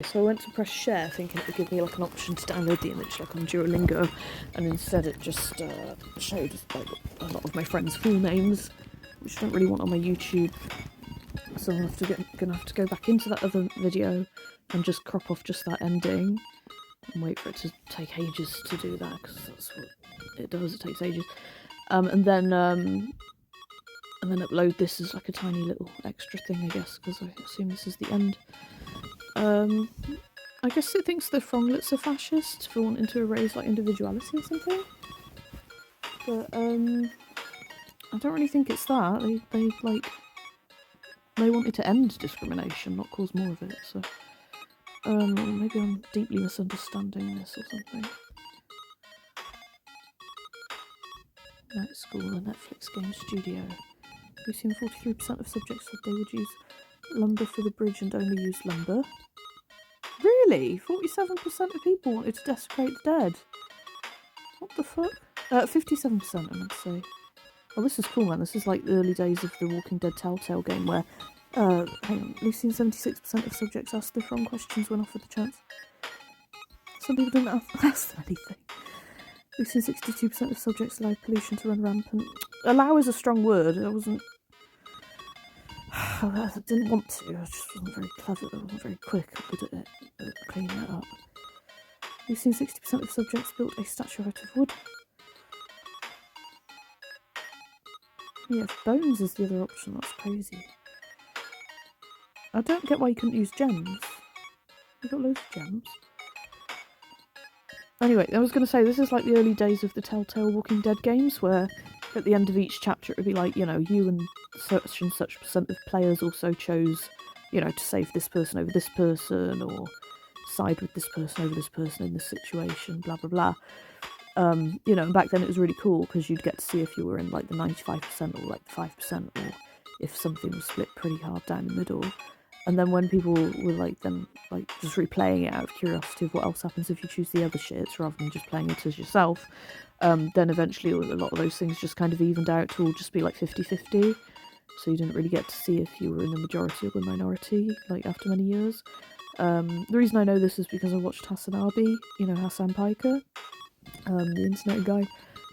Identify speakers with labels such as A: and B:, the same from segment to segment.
A: So I went to press share thinking it would give me like an option to download the image like on Duolingo, and instead it just showed like a lot of my friends' full names, which I don't really want on my YouTube. So I'm gonna have to go back into that other video and just crop off just that ending and wait for it to take ages to do that, because that's what it does, it takes ages. And then upload this as like a tiny little extra thing, I guess, because I assume this is the end. I guess it thinks the Thronglets are fascist for wanting to erase like individuality or something. But I don't really think it's that. They wanted to end discrimination, not cause more of it. So maybe I'm deeply misunderstanding this or something. Night School, a Netflix game studio. We've seen 43% of subjects said they would use lumber for the bridge and only use lumber. Really? 47% of people wanted to desecrate the dead. What the fuck? 57% I meant to say. Oh, this is cool, man. This is like the early days of the Walking Dead Telltale game where, hang on, we've seen 76% of subjects asked the wrong questions when offered the chance. Some people didn't ask them anything. We've seen 62% of subjects allowed pollution to run rampant. Allow is a strong word. I didn't want to. I just wasn't very clever. I wasn't very quick or good at it, at cleaning it up. We've seen 60% of subjects built a statue out of wood. Yeah, bones is the other option. That's crazy. I don't get why you couldn't use gems. You got loads of gems. Anyway, I was going to say, this is like the early days of the Telltale Walking Dead games, where at the end of each chapter it would be like, you know, you and such percent of players also chose, you know, to save this person over this person, or side with this person over this person in this situation, blah, blah, blah. You know, and back then it was really cool because you'd get to see if you were in like the 95% or like the 5%, or if something was split pretty hard down the middle. And then when people were like just replaying it out of curiosity of what else happens if you choose the other shits rather than just playing it as yourself, then eventually a lot of those things just kind of evened out to all just be like 50-50. So you didn't really get to see if you were in the majority or the minority, like after many years. The reason I know this is because I watched Hassan you know, Hassan Piker, the internet guy.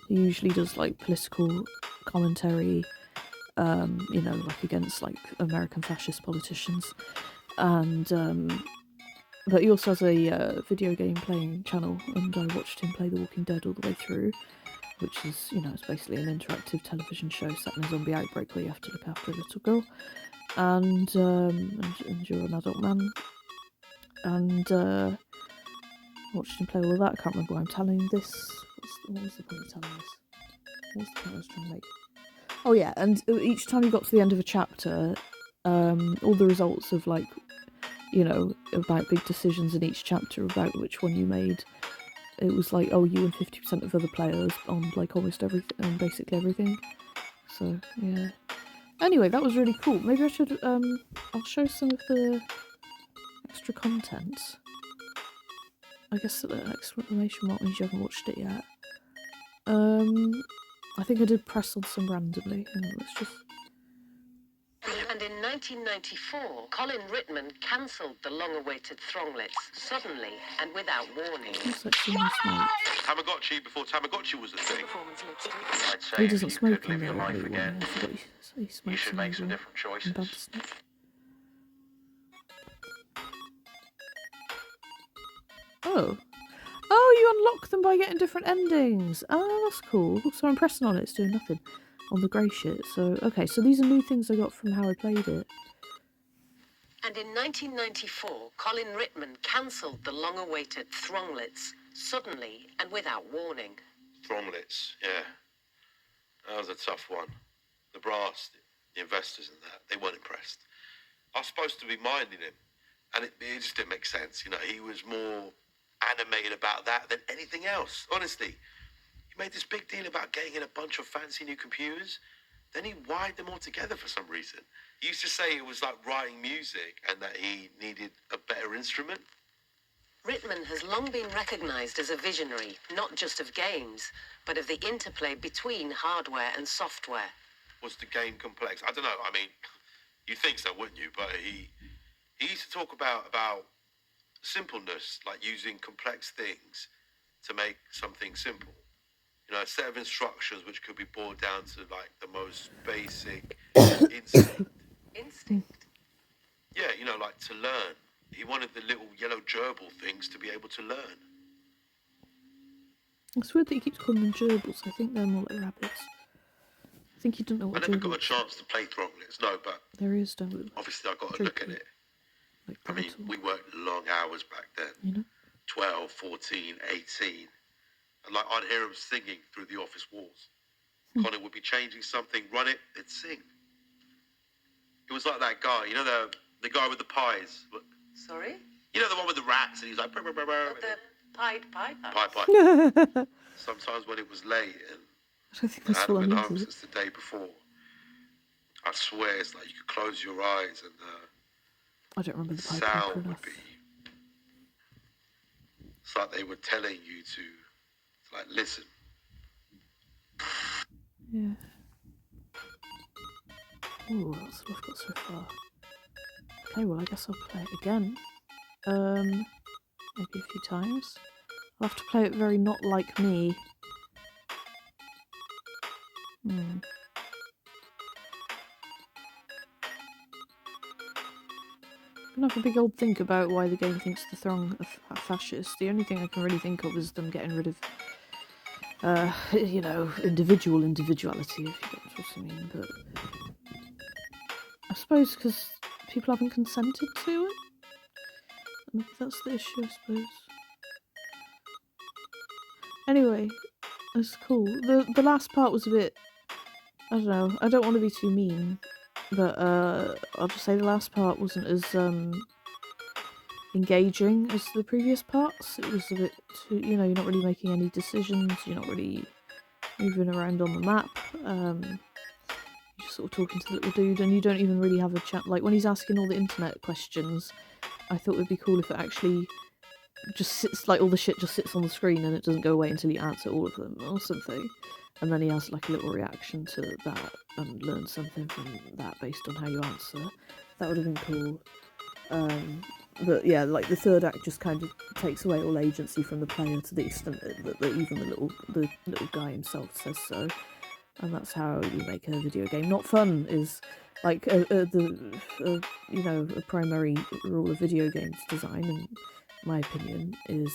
A: He usually does like political commentary, you know, like against like American fascist politicians, and but he also has a video game playing channel, and I watched him play The Walking Dead all the way through, which is, you know, it's basically an interactive television show set in a zombie outbreak where you have to look after a little girl, and you're an adult man, and watched him play all of that. I can't remember why I'm telling this. What was the point of telling this? What was the point I was trying to make? Oh yeah, and each time you got to the end of a chapter, all the results of like, you know, about big decisions in each chapter about which one you made, it was like, oh, you and 50% of other players on like almost everything, on basically everything. So yeah. Anyway, that was really cool. Maybe I should I'll show some of the extra content. I guess the exclamation mark means you haven't watched it yet. I think I did press on some randomly. Hang on, let's just...
B: And in 1994, Colin Rittman cancelled the long-awaited Thronglets suddenly and without warning.
A: Looks like someone smokes.
C: Tamagotchi before Tamagotchi was a thing.
B: I'd say
A: He doesn't
B: if you
A: smoke
B: could
A: in
B: live
A: the
B: your life
A: new one.
B: again,
A: I forgot he smokes
B: you should
A: in
B: make
A: the
B: some
A: new
B: different
A: one.
B: choices.
A: Bad to smoke. Oh. Oh, you unlock them by getting different endings. Oh, that's cool. So I'm pressing on it, it's doing nothing on the grey shit. So, okay, so these are new things I got from how I played it.
B: And in 1994, Colin Rittman cancelled the long-awaited Thronglets suddenly and without warning.
C: Thronglets, yeah. That was a tough one. The brass, the investors and that, they weren't impressed. I was supposed to be minding him, and it just didn't make sense. You know, he was more animated about that than anything else, honestly. He made this big deal about getting in a bunch of fancy new computers. Then he wired them all together for some reason. He used to say it was like writing music and that he needed a better instrument.
B: Rittman has long been recognised as a visionary, not just of games, but of the interplay between hardware and software.
C: Was the game complex? I don't know. I mean, you'd think so, wouldn't you? But he used to talk about simpleness, like using complex things to make something simple. You know, a set of instructions which could be boiled down to like the most basic instinct.
B: Instinct.
C: Yeah, you know, like to learn. He wanted the little yellow gerbil things to be able to learn.
A: It's weird that he keeps calling them gerbils. I think they're more like rabbits. I think he didn't know
C: I
A: what
C: never
A: gerbil
C: got a
A: was.
C: chance to play Thronglets, no, but
A: There is, don't we?
C: obviously I got to look at it.
A: Like
C: I mean, we worked long hours back then.
A: you know?
C: 12, 14, 18. And like I'd hear him singing through the office walls. Colin would be changing something, run it, they'd sing. It was like that guy, you know, the guy with the pies.
B: Sorry?
C: You know, the one with the rats, and he's like, brr, brr, brr, brr,
B: The Pied Piper.
C: pie, pie.
A: I
C: Sometimes when it was late and
A: don't think
C: I
A: that's
C: hadn't
A: what I
C: been
A: mean,
C: home
A: is it?
C: since the day before, I swear it's like you could close your eyes and
A: I don't remember the Pied
C: sound
A: Piper
C: would
A: enough.
C: be. It's like they were telling you to like listen.
A: Yeah. Ooh, that's what I've got so far. Okay, well I guess I'll play it again. Maybe a few times. I'll have to play it very not like me. I can have a big old think about why the game thinks the Throng are fascist. The only thing I can really think of is them getting rid of, you know, individuality, if you get what I mean. But I suppose because people haven't consented to it. Maybe that's the issue, I suppose. Anyway, that's cool. The last part was a bit, I don't know, I don't want to be too mean, but I'll just say the last part wasn't as engaging as the previous parts. It was a bit too, you know, you're not really making any decisions, you're not really moving around on the map, you're just sort of talking to the little dude, and you don't even really have a chat. Like when he's asking all the internet questions, I thought it would be cool if it actually just sits, like all the shit just sits on the screen and it doesn't go away until you answer all of them or something, and then he has like a little reaction to that and learns something from that based on how you answer. That would have been cool. But yeah, like the third act just kind of takes away all agency from the player to the extent that even the little guy himself says so, and that's how you make a video game not fun. Is like you know, a primary rule of video games design, in my opinion, is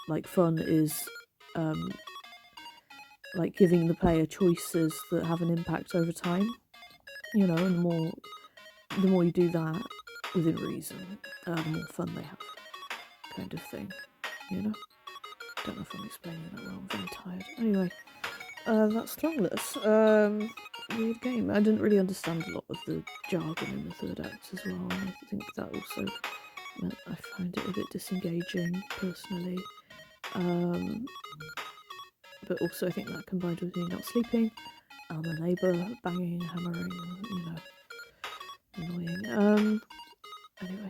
A: like fun is like giving the player choices that have an impact over time. You know, and the more you do that within reason, the more fun they have, kind of thing, you know? Don't know if I'm explaining that well, I'm very tired. Anyway, that's Thronglets. Weird game. I didn't really understand a lot of the jargon in the third act as well, and I think that also meant I find it a bit disengaging, personally. But also I think that combined with me not sleeping, and the neighbour banging, hammering, you know, annoying. Anyway,